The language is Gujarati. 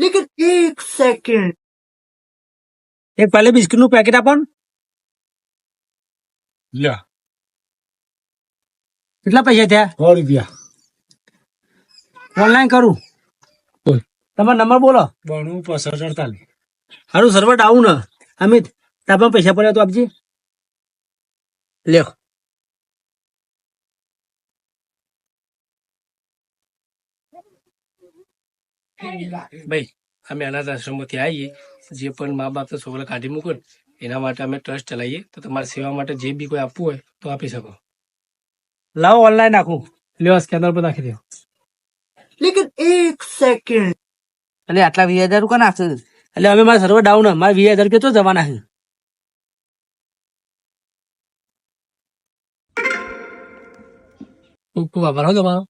लेकिन एक सेकंड એક પહેલે બિસ્કિટ નું પેકેટ આપો ને. લ્યો કેટલા પૈસા થયા? 100 રૂપિયા. ઓનલાઈન કરું. બોલ. તમારો નંબર બોલો. 92 હારું સર્વર ડાઉન હે. અમિત તારા પૈસા પડ્યા તો આપજે. લ્યો. ભાઈ અમે અનાથ આશ્રમમાંથી આવીએ, જે પણ મા બાપ તો છોકરા કાઢી મૂકો ને એના માટે અમે ટ્રસ્ટ ચલાવીએ, તો તમારી સેવા માટે જે બી કોઈ આપવું હોય તો આપી શકો. લાવો ઓનલાઈન નાખું. લ્યો સ્કેનર પર નાખી દો. लेकिन एक सेकंड એટલે આટલા 20,000 કોણ આપશે? એટલે અમે મારા સર્વર ડાઉન હે, મારે 20,000 રૂપિયા તો જવાના છે. ખૂબ ખૂબ આભાર હો તમારો.